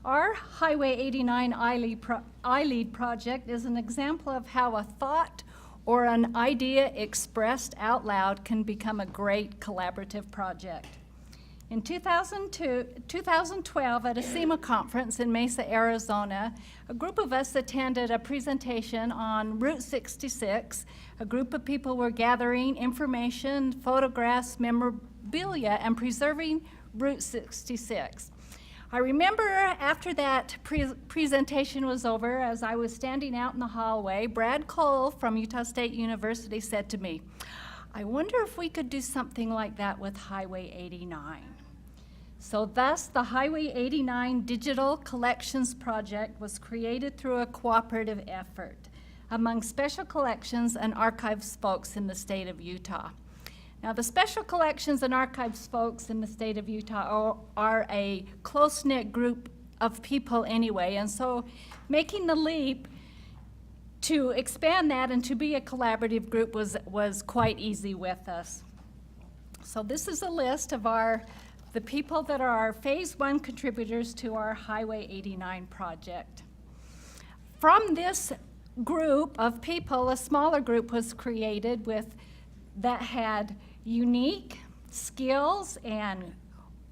Our Highway 89 ILEAD project is an example of how a thought or an idea expressed out loud can become a great collaborative project. In 2012, at a SEMA conference in Mesa, Arizona, a group of us attended a presentation on Route 66. A group of people were gathering information, photographs, memorabilia, and preserving Route 66. I remember after that presentation was over, as I was standing out in the hallway, Brad Cole from Utah State University said to me, "I wonder if we could do something like that with Highway 89. So thus, the Highway 89 Digital Collections Project was created through a cooperative effort among special collections and archives folks in the state of Utah. Now, the special collections and archives folks in the state of Utah are a close-knit group of people anyway, and so making the leap to expand that and to be a collaborative group was quite easy with us. So this is a list of the people that are our Phase 1 contributors to our Highway 89 project. From this group of people, a smaller group was created that had unique skills and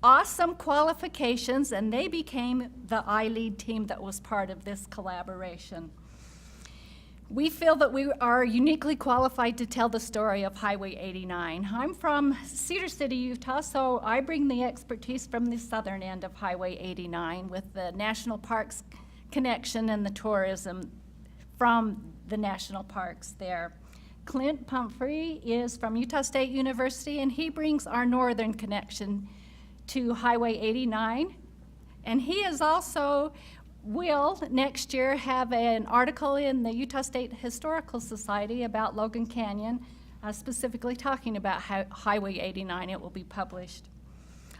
awesome qualifications, and they became the ILEAD team that was part of this collaboration. We feel that we are uniquely qualified to tell the story of Highway 89. I'm from Cedar City, Utah, so I bring the expertise from the southern end of Highway 89 with the national parks connection and the tourism from the national parks there. Clint Pumphrey is from Utah State University, and he brings our northern connection to Highway 89. And he is also will next year have an article in the Utah State Historical Society about Logan Canyon, specifically talking about Highway 89. It will be published.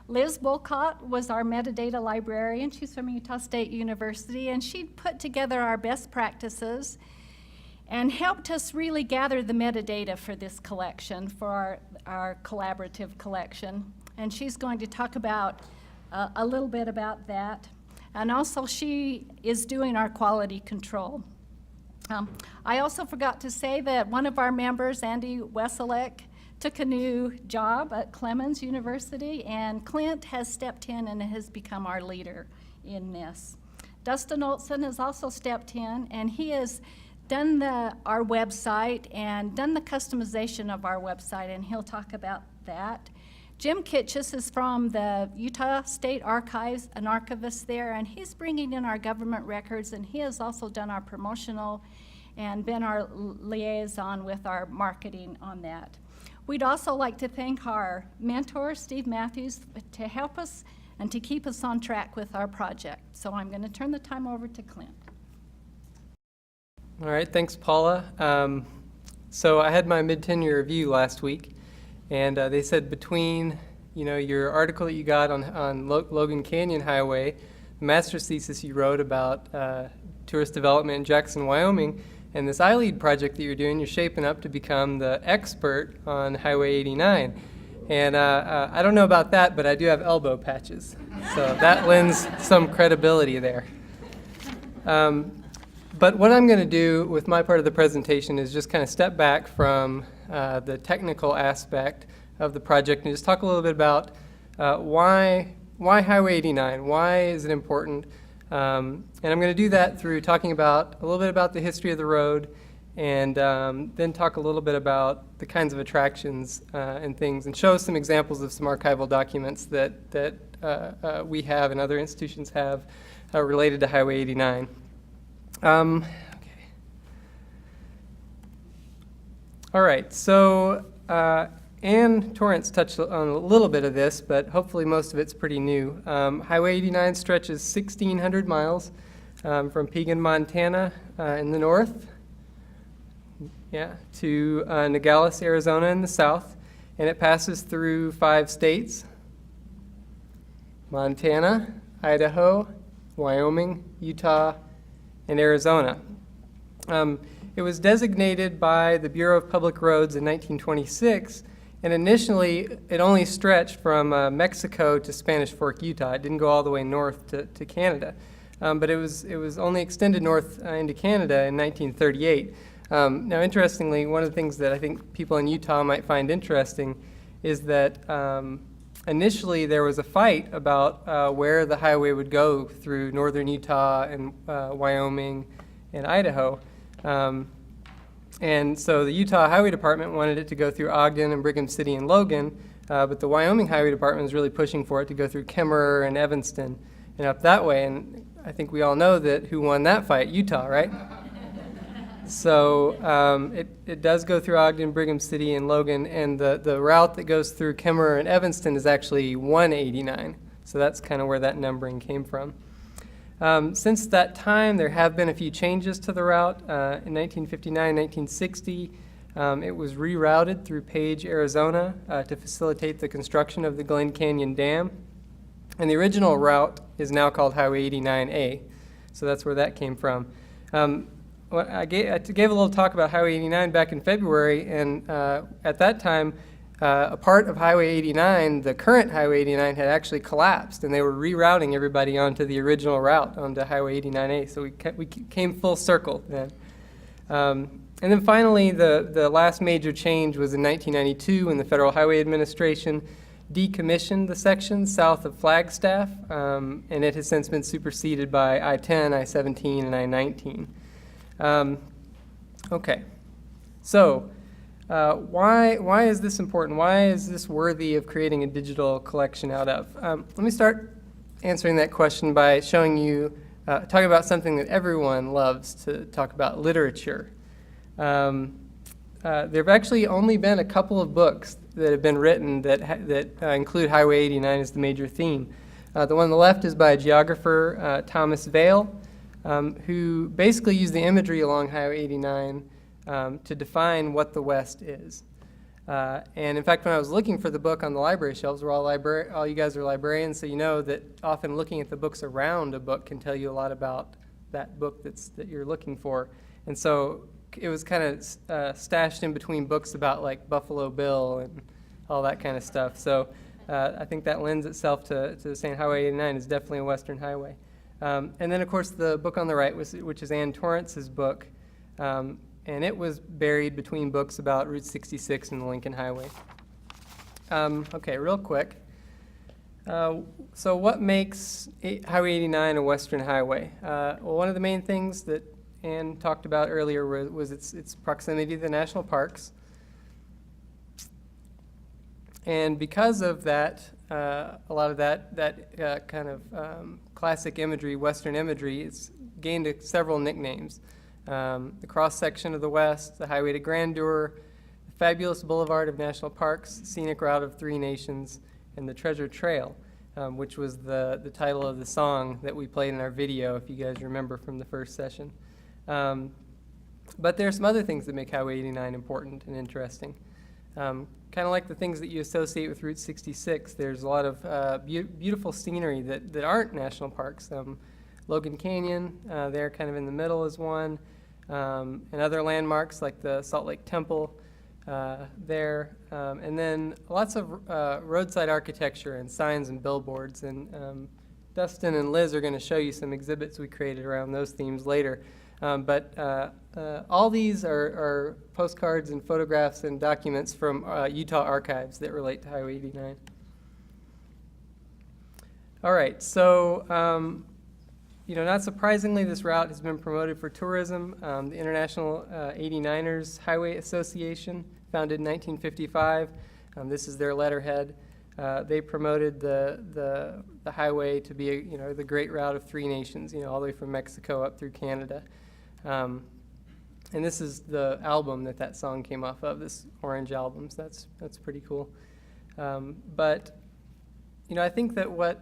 Liz Woolcott was our metadata librarian. She's from Utah State University, and she put together our best practices and helped us really gather the metadata for this collection, for our collaborative collection. And she's going to talk about a little bit about that. And also she is doing our quality control. I also forgot to say that one of our members, Andy Weselek, took a new job at Clemens University, and Clint has stepped in and has become our leader in this. Dustin Olson has also stepped in, and he has done our website and done the customization of our website, and he'll talk about that. Jim Kichas is from the Utah State Archives, an archivist there, and he's bringing in our government records, and he has also done our promotional and been our liaison with our marketing on that. We'd also like to thank our mentor, Steve Matthews, to help us and to keep us on track with our project. So I'm going to turn the time over to Clint. All right, thanks, Paula. So I had my mid-tenure review last week, and they said between your article that you got on Logan Canyon Highway, the master's thesis you wrote about tourist development in Jackson, Wyoming, and this ILEAD project that you're doing, you're shaping up to become the expert on Highway 89. And I don't know about that, but I do have elbow patches, so that lends some credibility there. But what I'm going to do with my part of the presentation is just kind of step back from the technical aspect of the project and just talk a little bit about why Highway 89, why is it important, and I'm going to do that through talking about a little bit about the history of the road, and then talk a little bit about the kinds of attractions and things, and show some examples of some archival documents that we have and other institutions have related to Highway 89. Okay. All right, so Ann Torrance touched on a little bit of this, but hopefully most of it's pretty new. Highway 89 stretches 1,600 miles from Pekin, Montana in the north, to Nogales, Arizona in the south, and it passes through 5 states: Montana, Idaho, Wyoming, Utah, and Arizona. It was designated by the Bureau of Public Roads in 1926, and initially it only stretched from Mexico to Spanish Fork, Utah. It didn't go all the way north to Canada. but it was only extended north into Canada in 1938. Now, interestingly, one of the things that I think people in Utah might find interesting is that initially there was a fight about where the highway would go through northern Utah and Wyoming and Idaho. And so the Utah Highway Department wanted it to go through Ogden and Brigham City and Logan, but the Wyoming Highway Department was really pushing for it to go through Kemmerer and Evanston and up that way. And I think we all know that who won that fight, Utah, right? So it does go through Ogden, Brigham City, and Logan, and the route that goes through Kemmerer and Evanston is actually 189. So that's kind of where that numbering came from. Since that time, there have been a few changes to the route. In 1959, 1960, it was rerouted through Page, Arizona, to facilitate the construction of the Glen Canyon Dam. And the original route is now called Highway 89A. So that's where that came from. I gave a little talk about Highway 89 back in February, and at that time, a part of Highway 89, the current Highway 89, had actually collapsed, and they were rerouting everybody onto the original route, onto Highway 89A. So we came full circle then. And then finally, the last major change was in 1992 when the Federal Highway Administration decommissioned the section south of Flagstaff, and it has since been superseded by I-10, I-17, and I-19. Okay, so why is this important? Why is this worthy of creating a digital collection out of? Let me start answering that question by showing you, talking about something that everyone loves to talk about, literature. There have actually only been a couple of books that have been written that include Highway 89 as the major theme. The one on the left is by a geographer, Thomas Vail, who basically used the imagery along Highway 89 to define what the West is. And in fact, when I was looking for the book on the library shelves, we're all you guys are librarians, so you know that often looking at the books around a book can tell you a lot about that book that you're looking for. And so it was kind of stashed in between books about like Buffalo Bill and all that kind of stuff. So I think that lends itself to saying Highway 89 is definitely a Western highway. And then, of course, the book on the right, which is Ann Torrance's book, and it was buried between books about Route 66 and the Lincoln Highway. Okay, real quick. So what makes Highway 89 a Western highway? Well, one of the main things that Ann talked about earlier was its proximity to the national parks. And because of that, a lot of that kind of classic imagery, Western imagery, it's gained several nicknames. The cross-section of the West, the Highway to Grandeur, the Fabulous Boulevard of National Parks, Scenic Route of Three Nations, and the Treasure Trail, which was the title of the song that we played in our video, if you guys remember from the first session. But there are some other things that make Highway 89 important and interesting. Kind of like the things that you associate with Route 66, there's a lot of beautiful scenery that aren't national parks. Logan Canyon, there kind of in the middle is one, and other landmarks like the Salt Lake Temple there, and then lots of roadside architecture and signs and billboards. And Dustin and Liz are going to show you some exhibits we created around those themes later. But all these are postcards and photographs and documents from Utah archives that relate to Highway 89. All right, so not surprisingly, this route has been promoted for tourism. The International 89ers Highway Association, founded in 1955. This is their letterhead. They promoted the highway to be the great route of three nations, all the way from Mexico up through Canada. And this is the album that song came off of, this orange album, so that's pretty cool. But I think that what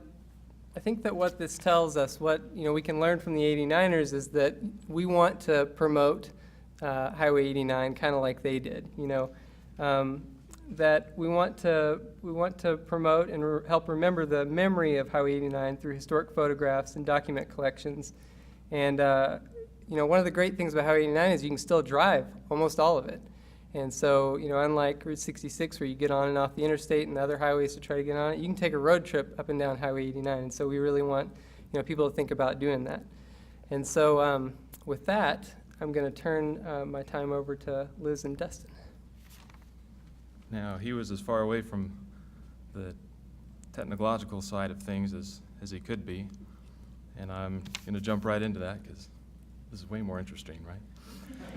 this tells us, what we can learn from the 89ers, is that we want to promote Highway 89 kind of like they did. That we want to promote and help remember the memory of Highway 89 through historic photographs and document collections. And one of the great things about Highway 89 is you can still drive almost all of it. And so, unlike Route 66 where you get on and off the interstate and other highways to try to get on it, you can take a road trip up and down Highway 89. And so we really want people to think about doing that. And so with that, I'm going to turn my time over to Liz and Dustin. Now, he was as far away from the technological side of things as he could be, and I'm going to jump right into that because this is way more interesting, right?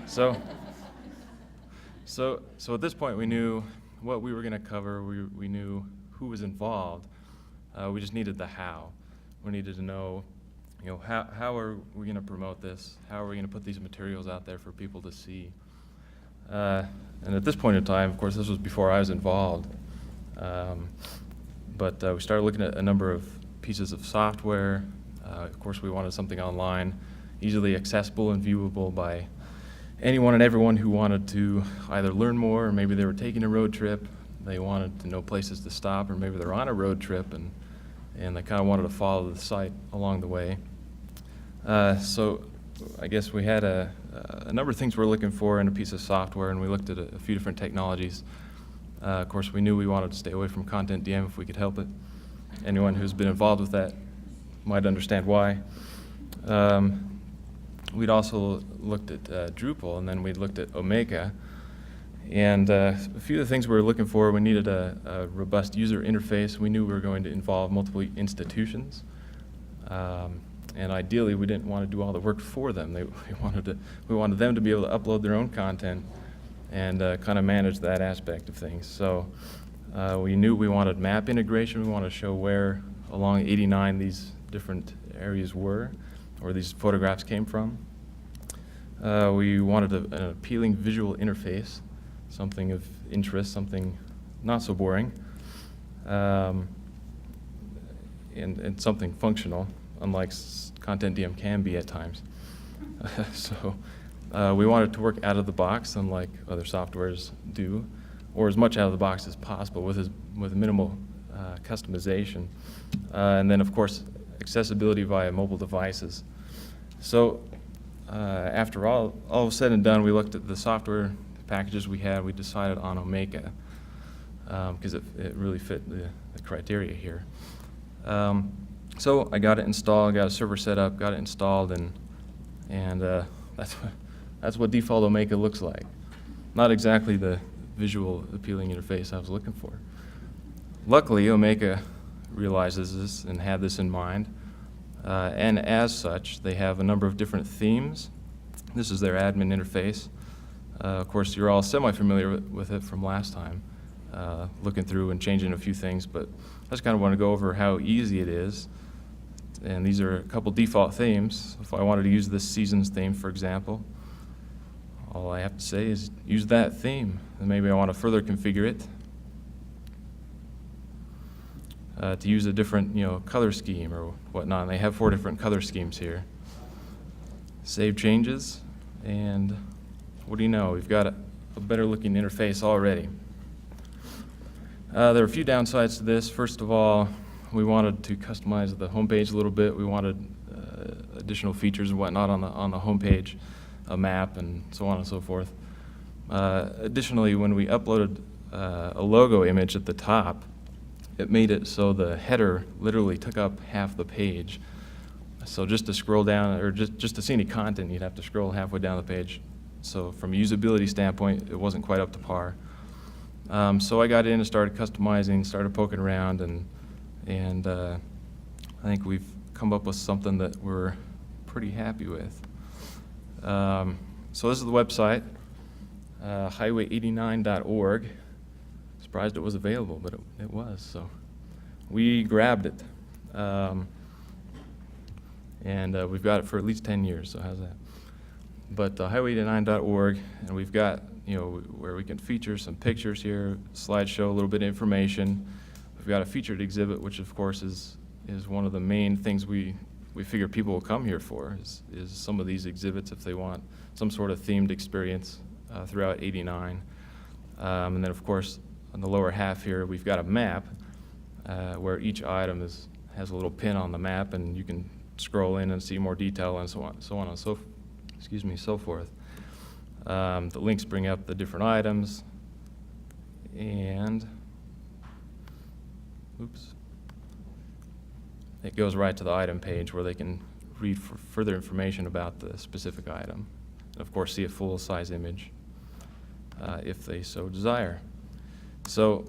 So at this point, we knew what we were going to cover. We knew who was involved. We just needed the how. We needed to know, how are we going to promote this? How are we going to put these materials out there for people to see? And at this point in time, of course, this was before I was involved, but we started looking at a number of pieces of software. Of course, we wanted something online, easily accessible and viewable by anyone and everyone who wanted to either learn more, or maybe they were taking a road trip, they wanted to know places to stop, or maybe they're on a road trip and they kind of wanted to follow the site along the way. So I guess we had a number of things we're looking for in a piece of software, and we looked at a few different technologies. Of course, we knew we wanted to stay away from Content DM if we could help it. Anyone who's been involved with that might understand why. We'd also looked at Drupal, and then we looked at Omeka. And a few of the things we were looking for, we needed a robust user interface. We knew we were going to involve multiple institutions. And ideally, we didn't want to do all the work for them. We wanted them to be able to upload their own content and kind of manage that aspect of things. So we knew we wanted map integration. We wanted to show where along 89 these different areas were, where these photographs came from. We wanted an appealing visual interface, something of interest, something not so boring, and something functional, unlike Content DM can be at times. So we wanted to work out of the box, unlike other softwares do, or as much out of the box as possible with minimal customization. And then, of course, accessibility via mobile devices. So after all was said and done, we looked at the software packages we had. We decided on Omeka because it really fit the criteria here. So I got it installed, got a server set up, got it installed, and that's what default Omeka looks like. Not exactly the visual appealing interface I was looking for. Luckily, Omeka realizes this and had this in mind, and as such, they have a number of different themes. This is their admin interface. Of course, you're all semi-familiar with it from last time, looking through and changing a few things, but I just kind of want to go over how easy it is. And these are a couple default themes. If I wanted to use this season's theme, for example, all I have to say is use that theme. And maybe I want to further configure it to use a different, color scheme or whatnot. And they have 4 different color schemes here. Save changes, and what do you know? We've got a better looking interface already. There are a few downsides to this. First of all, we wanted to customize the homepage a little bit. We wanted additional features and whatnot on the homepage, a map, and so on and so forth. Additionally, when we uploaded a logo image at the top, it made it so the header literally took up half the page. So just to scroll down, or just to see any content, you'd have to scroll halfway down the page. So from a usability standpoint, it wasn't quite up to par. So I got in and started customizing, started poking around, and I think we've come up with something that we're pretty happy with. So this is the website, highway89.org. Surprised it was available, but it was. So we grabbed it, and we've got it for at least 10 years. So how's that? But highway89.org, and we've got where we can feature some pictures here, slideshow, a little bit of information. We've got a featured exhibit, which of course is one of the main things we figure people will come here for, is some of these exhibits if they want some sort of themed experience throughout 89. And then of course on the lower half here we've got a map where each item has a little pin on the map, and you can scroll in and see more detail and so on and so forth. The links bring up the different items, and it goes right to the item page where they can read further information about the specific item. And of course, see a full-size image if they so desire. So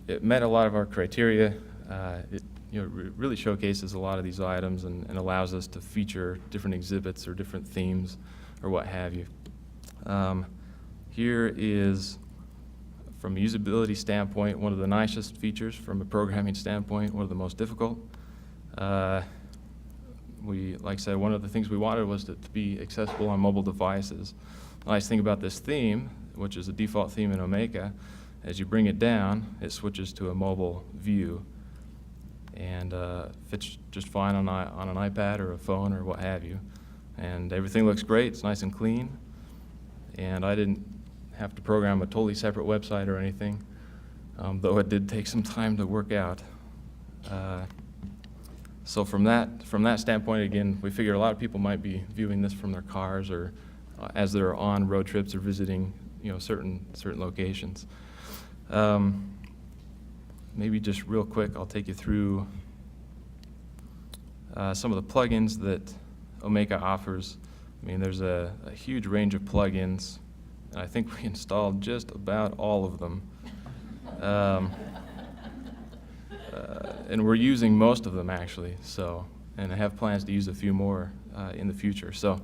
it met a lot of our criteria. It really showcases a lot of these items and allows us to feature different exhibits or different themes or what have you. Here is, from a usability standpoint, one of the nicest features. From a programming standpoint, one of the most difficult. Like I said, one of the things we wanted was to be accessible on mobile devices. The nice thing about this theme, which is a default theme in Omeka, as you bring it down, it switches to a mobile view and fits just fine on an iPad or a phone or what have you. And everything looks great. It's nice and clean. And I didn't have to program a totally separate website or anything, though it did take some time to work out. So from that standpoint, again, we figure a lot of people might be viewing this from their cars or as they're on road trips or visiting, certain locations. Maybe just real quick, I'll take you through some of the plugins that Omeka offers. I mean, there's a huge range of plugins, and I think we installed just about all of them. And we're using most of them, actually, and I have plans to use a few more in the future. So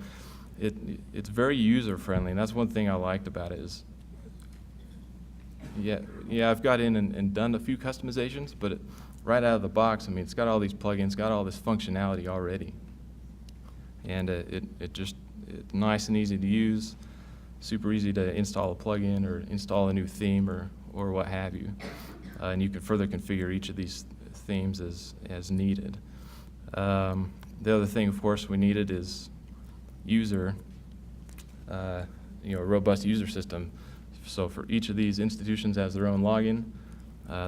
it's very user-friendly, and that's one thing I liked about it is, yeah, I've got in and done a few customizations, but right out of the box, I mean, it's got all these plugins, got all this functionality already. And it's nice and easy to use, super easy to install a plugin or install a new theme or what have you. And you can further configure each of these themes as needed. The other thing, of course, we needed is a robust user system. So for each of these institutions has their own login.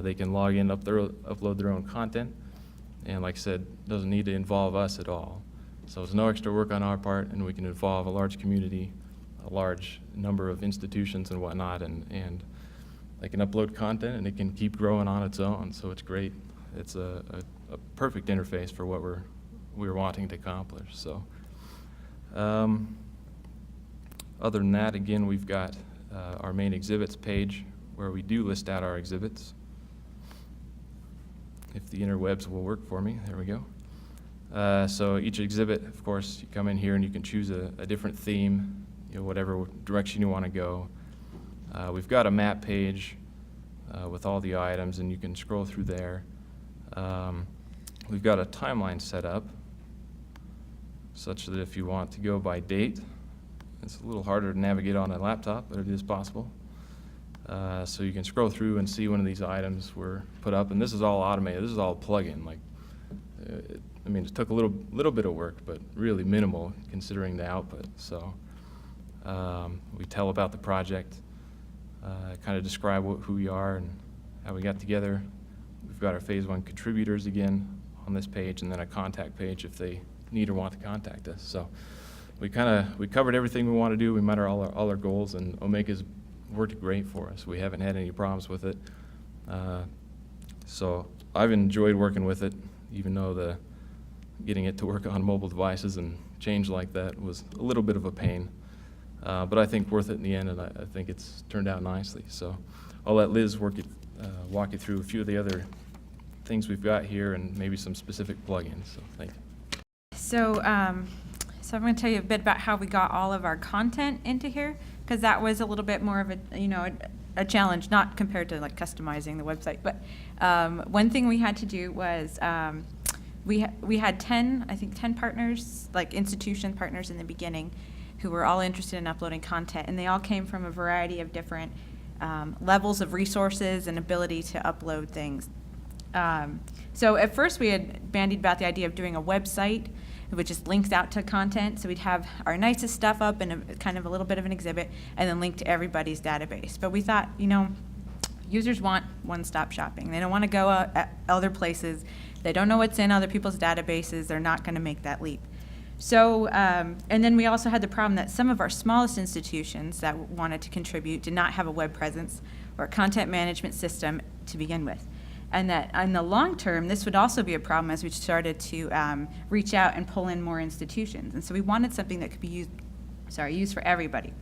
They can log in, upload their own content, and like I said, doesn't need to involve us at all. So it's no extra work on our part, and we can involve a large community, a large number of institutions and whatnot, and they can upload content and it can keep growing on its own. So it's great. It's a perfect interface for what we're wanting to accomplish. So other than that, again, we've got our main exhibits page where we do list out our exhibits. If the interwebs will work for me, there we go. So each exhibit, of course, you come in here and you can choose a different theme, whatever direction you want to go. We've got a map page with all the items, and you can scroll through there. We've got a timeline set up such that if you want to go by date, it's a little harder to navigate on a laptop, but it is possible. So you can scroll through and see when of these items were put up, and this is all automated. This is all plug-in. I mean, it took a little bit of work, but really minimal considering the output. So we tell about the project, kind of describe who we are and how we got together. We've got our Phase 1 contributors again on this page, and then a contact page if they need or want to contact us. So we covered everything we want to do. We met all our goals, and Omeka's worked great for us. We haven't had any problems with it. So I've enjoyed working with it, even though getting it to work on mobile devices and change like that was a little bit of a pain. But I think worth it in the end, and I think it's turned out nicely. So I'll let Liz walk you through a few of the other things we've got here and maybe some specific plugins. So thank you. So I'm going to tell you a bit about how we got all of our content into here, because that was a little bit more of a challenge, not compared to like customizing the website. But one thing we had to do was we had 10 partners, like institution partners in the beginning, who were all interested in uploading content, and they all came from a variety of different levels of resources and ability to upload things. So at first we had bandied about the idea of doing a website which just links out to content. So we'd have our nicest stuff up in kind of a little bit of an exhibit and then link to everybody's database. But we thought, users want one-stop shopping. They don't want to go at other places. They don't know what's in other people's databases. They're not going to make that leap. So, and then we also had the problem that some of our smallest institutions that wanted to contribute did not have a web presence or a content management system to begin with. And that in the long term, this would also be a problem as we started to reach out and pull in more institutions. And so we wanted something that could be used for everybody.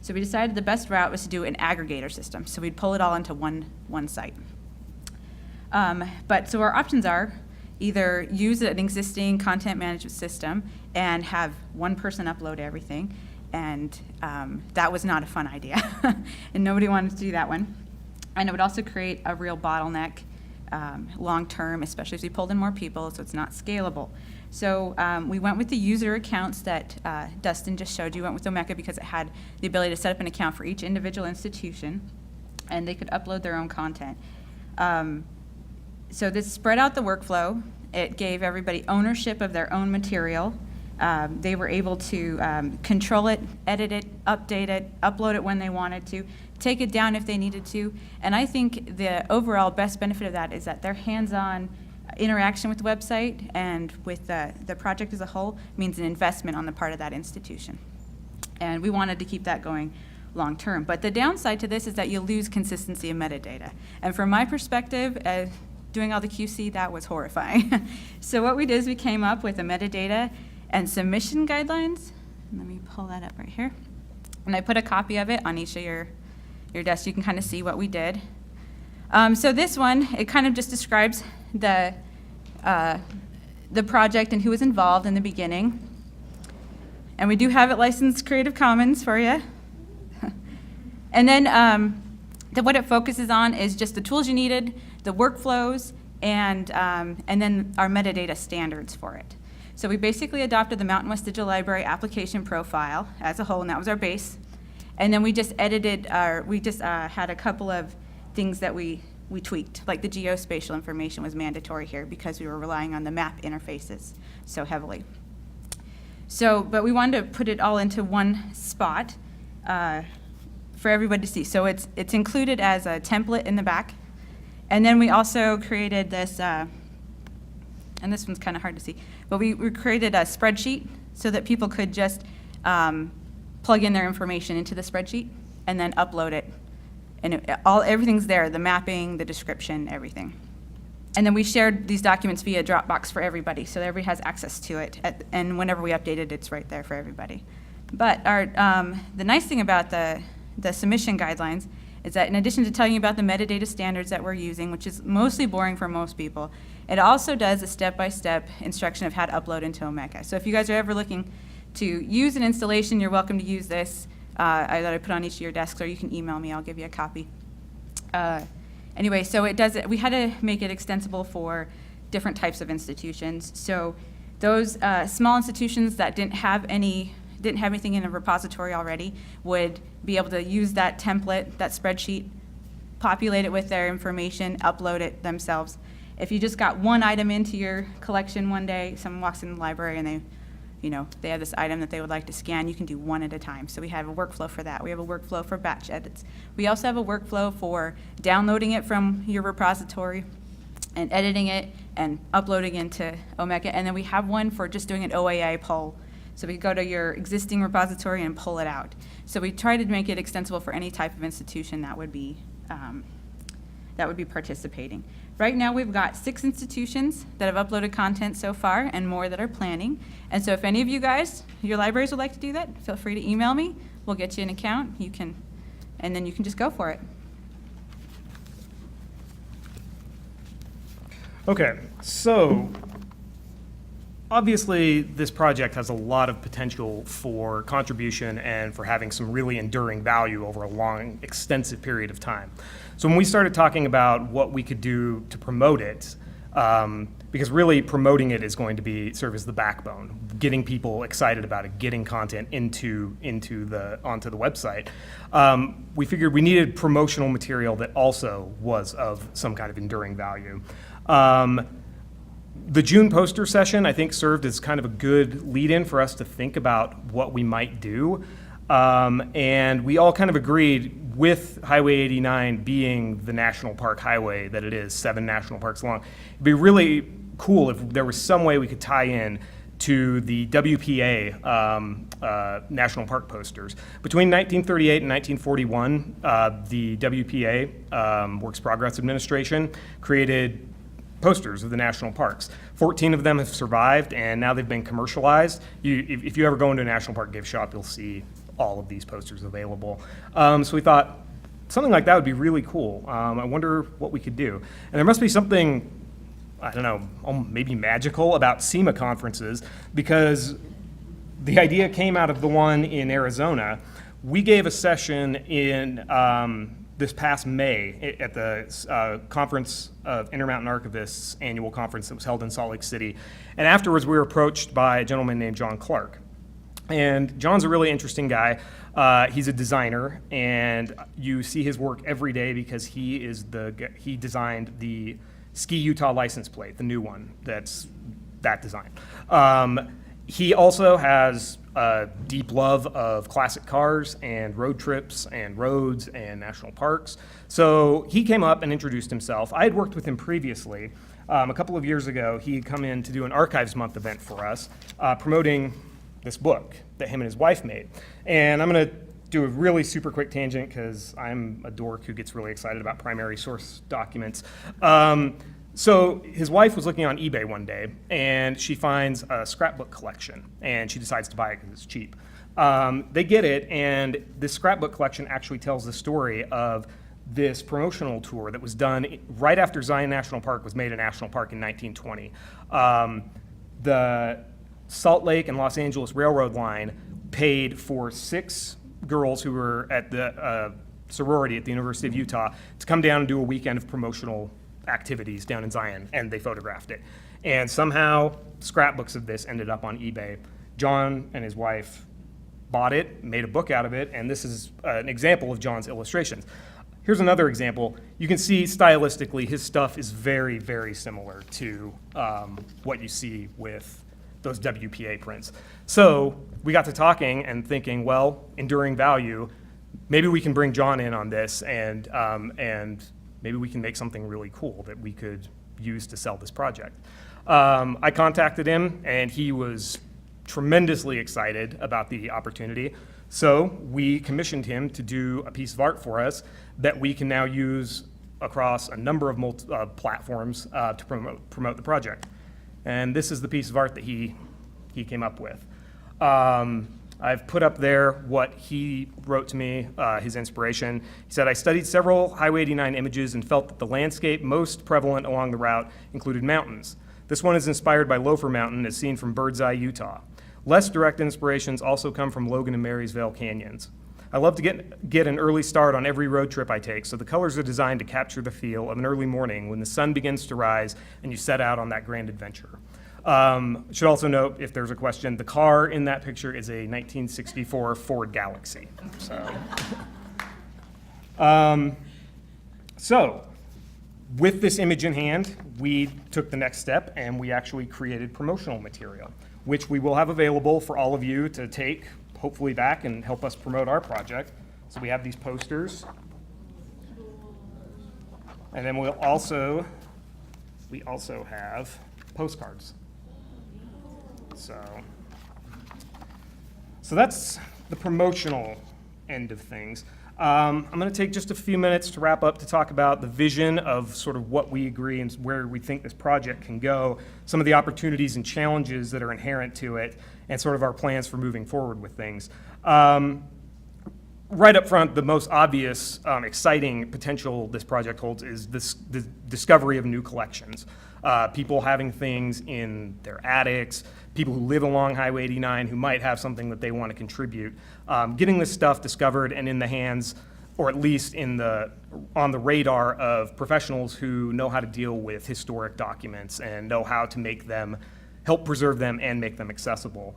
So we decided the best route was to do an aggregator system. So we'd pull it all into one site. So our options are either use an existing content management system and have one person upload everything. And that was not a fun idea. And nobody wanted to do that one. And it would also create a real bottleneck long-term, especially if we pulled in more people, so it's not scalable. So we went with the user accounts that Dustin just showed you. Went with Omeka because it had the ability to set up an account for each individual institution, and they could upload their own content. So this spread out the workflow. It gave everybody ownership of their own material. They were able to control it, edit it, update it, upload it when they wanted to, take it down if they needed to. And I think the overall best benefit of that is that their hands-on interaction with the website and with the project as a whole means an investment on the part of that institution. And we wanted to keep that going long term. But the downside to this is that you lose consistency of metadata. And from my perspective, doing all the QC, that was horrifying. So what we did is we came up with a metadata and submission guidelines. Let me pull that up right here. And I put a copy of it on each of your desks. You can kind of see what we did. So this one, it kind of just describes the project and who was involved in the beginning. And we do have it licensed Creative Commons for you. And then what it focuses on is just the tools you needed, the workflows, and then our metadata standards for it. So we basically adopted the Mountain West Digital Library application profile as a whole, and that was our base. And then we just edited, had a couple of things that we tweaked, like the geospatial information was mandatory here because we were relying on the map interfaces so heavily. So, but we wanted to put it all into one spot for everybody to see. So it's included as a template in the back. And then we also created this, and this one's kind of hard to see, but we created a spreadsheet so that people could just plug in their information into the spreadsheet and then upload it. And everything's there, the mapping, the description, everything. And then we shared these documents via Dropbox for everybody, so everybody has access to it. And whenever we update it, it's right there for everybody. But the nice thing about the submission guidelines is that in addition to telling you about the metadata standards that we're using, which is mostly boring for most people, it also does a step-by-step instruction of how to upload into Omeka. So if you guys are ever looking to use an installation, you're welcome to use this. I put on each of your desks, or you can email me. I'll give you a copy. Anyway, so it does it. We had to make it extensible for different types of institutions. So those small institutions that didn't have anything in a repository already would be able to use that template, that spreadsheet, populate it with their information, upload it themselves. If you just got one item into your collection one day, someone walks in the library and they have this item that they would like to scan, you can do one at a time. So we have a workflow for that. We have a workflow for batch edits. We also have a workflow for downloading it from your repository and editing it and uploading into Omeka. And then we have one for just doing an OAI pull. So we go to your existing repository and pull it out. So we try to make it extensible for any type of institution that would be participating. Right now, we've got 6 institutions that have uploaded content so far and more that are planning. And so if any of you guys, your libraries would like to do that, feel free to email me. We'll get you an account. And then you can just go for it. Okay, so obviously this project has a lot of potential for contribution and for having some really enduring value over a long, extensive period of time. So when we started talking about what we could do to promote it, because really promoting it is going to serve as the backbone, getting people excited about it, getting content onto the website. We figured we needed promotional material that also was of some kind of enduring value. The June poster session, I think, served as kind of a good lead-in for us to think about what we might do. And we all kind of agreed with Highway 89 being the national park highway that it is, 7 national parks long, it'd be really cool if there was some way we could tie in to the WPA National Park posters. Between 1938 and 1941, the WPA, Works Progress Administration, created posters of the national parks. 14 of them have survived, and now they've been commercialized. If you ever go into a national park gift shop, you'll see all of these posters available. So we thought something like that would be really cool. I wonder what we could do. And there must be something, I don't know, maybe magical about SEMA conferences, because the idea came out of the one in Arizona. We gave a session in this past May at the Conference of Intermountain Archivists annual conference that was held in Salt Lake City. And afterwards, we were approached by a gentleman named John Clark. And John's a really interesting guy. He's a designer, and you see his work every day because he designed the Ski Utah license plate, the new one, that's that design. He also has a deep love of classic cars and road trips and roads and national parks. So he came up and introduced himself. I had worked with him previously. A couple of years ago, he had come in to do an Archives Month event for us, promoting this book that him and his wife made. And I'm going to do a really super quick tangent because I'm a dork who gets really excited about primary source documents. So his wife was looking on eBay one day, and she finds a scrapbook collection, and she decides to buy it because it's cheap. They get it, and this scrapbook collection actually tells the story of this promotional tour that was done right after Zion National Park was made a national park in 1920. The Salt Lake and Los Angeles Railroad line paid for 6 girls who were at the sorority at the University of Utah to come down and do a weekend of promotional activities down in Zion, and they photographed it. And somehow scrapbooks of this ended up on eBay. John and his wife bought it, made a book out of it, and this is an example of John's illustrations. Here's another example. You can see stylistically his stuff is very, very similar to what you see with those WPA prints. So we got to talking and thinking, well, enduring value, maybe we can bring John in on this, and maybe we can make something really cool that we could use to sell this project. I contacted him, and he was tremendously excited about the opportunity. So we commissioned him to do a piece of art for us that we can now use across a number of platforms to promote the project. And this is the piece of art that he came up with. I've put up there what he wrote to me, his inspiration. He said, "I studied several Highway 89 images and felt that the landscape most prevalent along the route included mountains. This one is inspired by Loafer Mountain as seen from Bird's Eye, Utah. Less direct inspirations also come from Logan and Marysvale canyons. I love to get an early start on every road trip I take, so the colors are designed to capture the feel of an early morning when the sun begins to rise and you set out on that grand adventure." Should also note, if there's a question, the car in that picture is a 1964 Ford Galaxy. So with this image in hand, we took the next step and we actually created promotional material, which we will have available for all of you to take, hopefully back and help us promote our project. So we have these posters. And then we also have postcards. So that's the promotional end of things. I'm going to take just a few minutes to wrap up to talk about the vision of sort of what we agree and where we think this project can go, some of the opportunities and challenges that are inherent to it, and sort of our plans for moving forward with things. Right up front, the most obvious, exciting potential this project holds is the discovery of new collections. People having things in their attics, people who live along Highway 89 who might have something that they want to contribute. Getting this stuff discovered and in the hands, or at least on the radar of professionals who know how to deal with historic documents and know how to make them, help preserve them and make them accessible.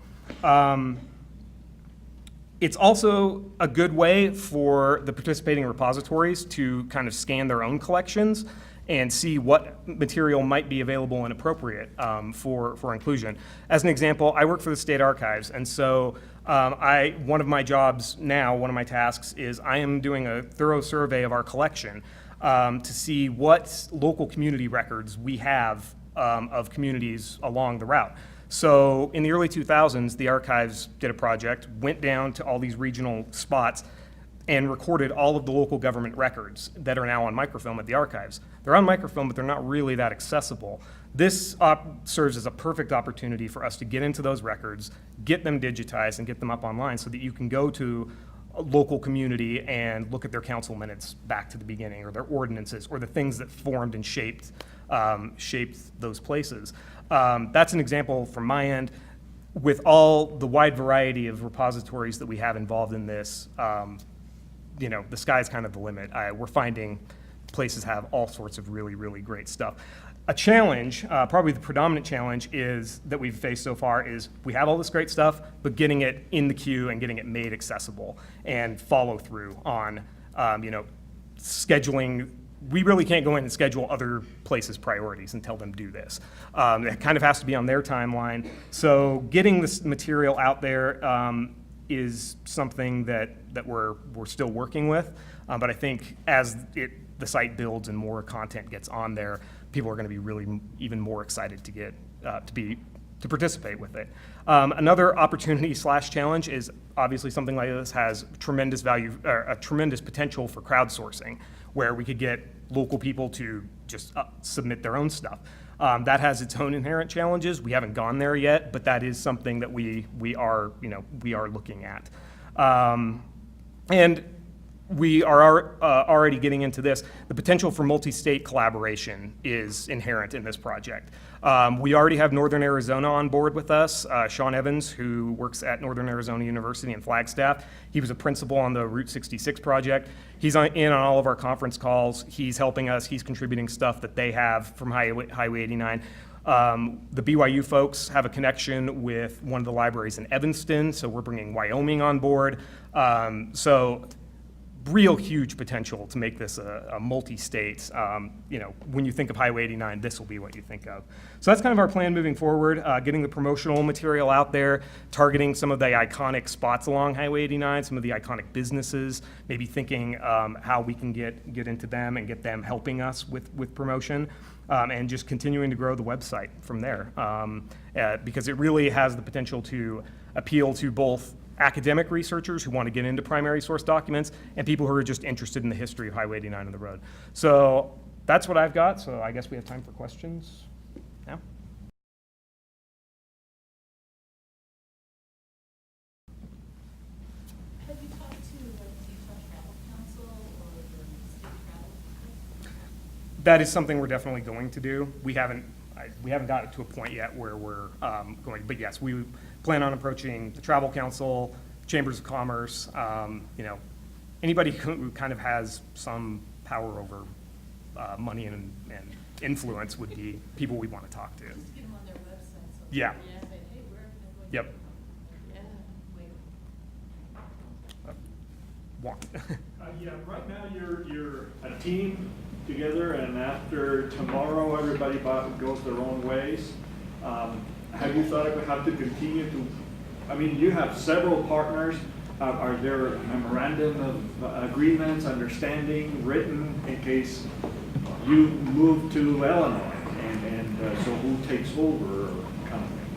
It's also a good way for the participating repositories to kind of scan their own collections and see what material might be available and appropriate for inclusion. As an example, I work for the State Archives, and so one of my jobs now, one of my tasks is I am doing a thorough survey of our collection to see what local community records we have of communities along the route. So in the early 2000s, the archives did a project, went down to all these regional spots, and recorded all of the local government records that are now on microfilm at the archives. They're on microfilm, but they're not really that accessible. This serves as a perfect opportunity for us to get into those records, get them digitized, and get them up online so that you can go to a local community and look at their council minutes back to the beginning, or their ordinances, or the things that formed and shaped those places. That's an example from my end. With all the wide variety of repositories that we have involved in this, the sky's kind of the limit. We're finding places have all sorts of really, really great stuff. A challenge, probably the predominant challenge that we've faced so far is we have all this great stuff, but getting it in the queue and getting it made accessible and follow through on, scheduling. We really can't go in and schedule other places' priorities and tell them do this. It kind of has to be on their timeline. So getting this material out there is something that we're still working with. But I think as the site builds and more content gets on there, people are going to be really even more excited to get to participate with it. Another opportunity / challenge is obviously something like this has tremendous value, or a tremendous potential for crowdsourcing, where we could get local people to just submit their own stuff. That has its own inherent challenges. We haven't gone there yet, but that is something that we are looking at. And we are already getting into this. The potential for multi-state collaboration is inherent in this project. We already have Northern Arizona on board with us. Sean Evans, who works at Northern Arizona University in Flagstaff, he was a principal on the Route 66 project. He's in on all of our conference calls. He's helping us. He's contributing stuff that they have from Highway 89. The BYU folks have a connection with one of the libraries in Evanston, so we're bringing Wyoming on board. So real huge potential to make this a multi-state. When you think of Highway 89, this will be what you think of. So that's kind of our plan moving forward, getting the promotional material out there, targeting some of the iconic spots along Highway 89, some of the iconic businesses, maybe thinking how we can get into them and get them helping us with promotion, and just continuing to grow the website from there, because it really has the potential to appeal to both academic researchers who want to get into primary source documents and people who are just interested in the history of Highway 89 on the road. So that's what I've got. So I guess we have time for questions now. Have you talked to the Utah Travel Council or the state travel? That is something we're definitely going to do. We haven't got it to a point yet where we're going, but yes, we plan on approaching the Travel Council, Chambers of Commerce, anybody who kind of has some power over money and influence would be people we want to talk to. Just get them on their website. So Yeah. Say, hey, we're going to. Yep. Yeah. Wait. Yeah, right now you're a team together, and after tomorrow, everybody goes their own ways. Have you thought about how to continue to, you have several partners. Are there memorandum of agreements, understanding written in case you move to Illinois, and so who takes over kind of thing?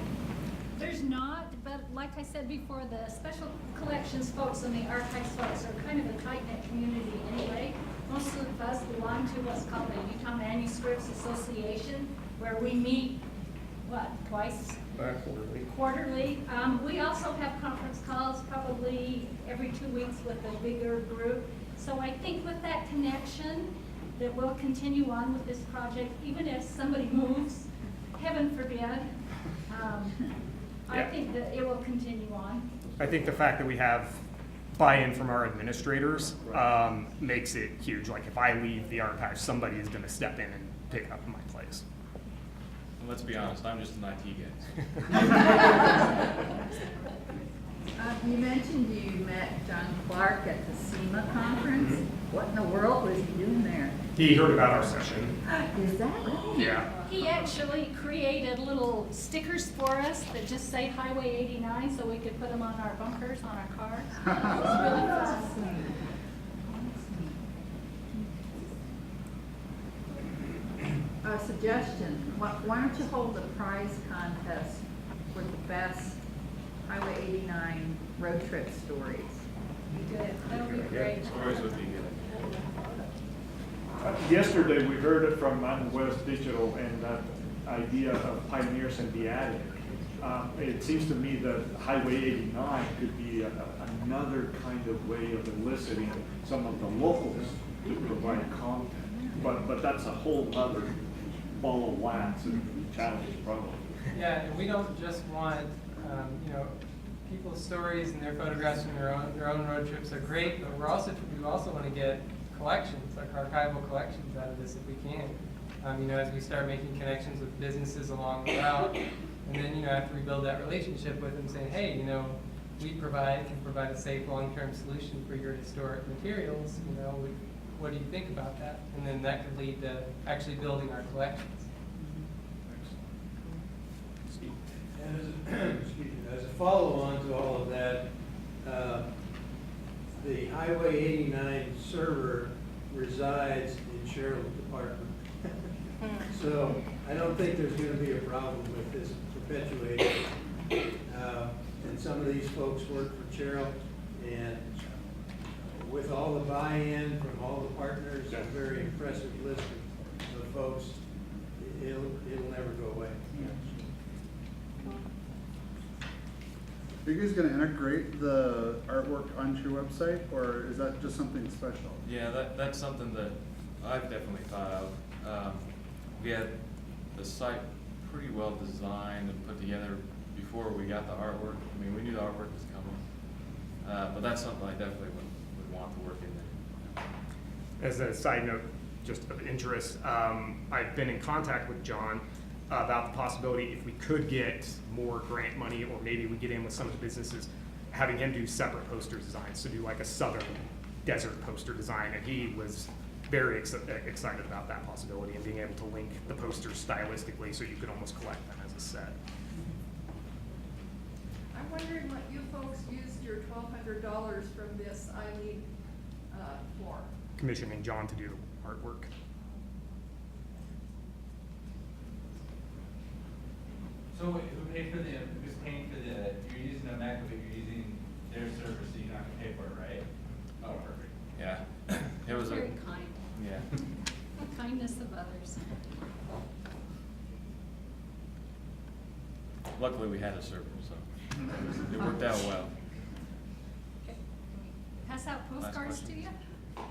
There's not, but like I said before, the special collections folks and the archives folks are kind of a tight-knit community anyway. Most of us belong to what's called the Utah Manuscripts Association, where we meet, twice? Quarterly. We also have conference calls probably every 2 weeks with a bigger group. So I think with that connection, that we'll continue on with this project, even if somebody moves, heaven forbid. I think that it will continue on. I think the fact that we have buy-in from our administrators makes it huge. Like if I leave the archive, somebody is going to step in and pick up my place. And let's be honest, I'm just an IT guy. You mentioned you met John Clark at the SEMA conference. What in the world was he doing there? He heard about our session. Is that right? Yeah. He actually created little stickers for us that just say Highway 89 so we could put them on our bumpers on our cars. It was really fun. A suggestion, why don't you hold a prize contest for the best Highway 89 road trip stories? Good, that would be great. Stories would be good. Yesterday, we heard it from Mountain West Digital and that idea of pioneers and the attic. It seems to me that Highway 89 could be another kind of way of eliciting some of the locals to provide content. But that's a whole other ball of wax and challenge probably. Yeah, and we don't just want, people's stories and their photographs from their own road trips are great, but we also want to get collections, like archival collections out of this if we can. As we start making connections with businesses along the route, and then, after we build that relationship with them, saying, hey, we can provide a safe long-term solution for your historic materials, what do you think about that? And then that could lead to actually building our collections. As a follow-on to all of that, the Highway 89 server resides in Cheryl's department. So I don't think there's going to be a problem with this perpetuating. And some of these folks work for Cheryl, and with all the buy-in from all the partners, a very impressive list of folks, it'll never go away. Are you guys going to integrate the artwork onto your website, or is that just something special? Yeah, that's something that I've definitely thought of. We had the site pretty well designed and put together before we got the artwork. I mean, we knew the artwork was coming, but that's something I definitely would want to work in there. As a side note, just of interest, I've been in contact with John about the possibility, if we could get more grant money, or maybe we get in with some of the businesses, having him do separate poster designs, so do like a southern desert poster design, and he was very excited about that possibility and being able to link the posters stylistically so you could almost collect them as a set. I'm wondering what you folks used your $1,200 from this ILEAD for. Commissioning John to do the artwork. So who paid for who's paying for you're using a Mac, but you're using their server, so you're not gonna pay for it, right? Oh, perfect. Yeah, it was Very kind. Yeah. The kindness of others. Luckily, we had a server, so it worked out well. Pass out postcards to questions? you?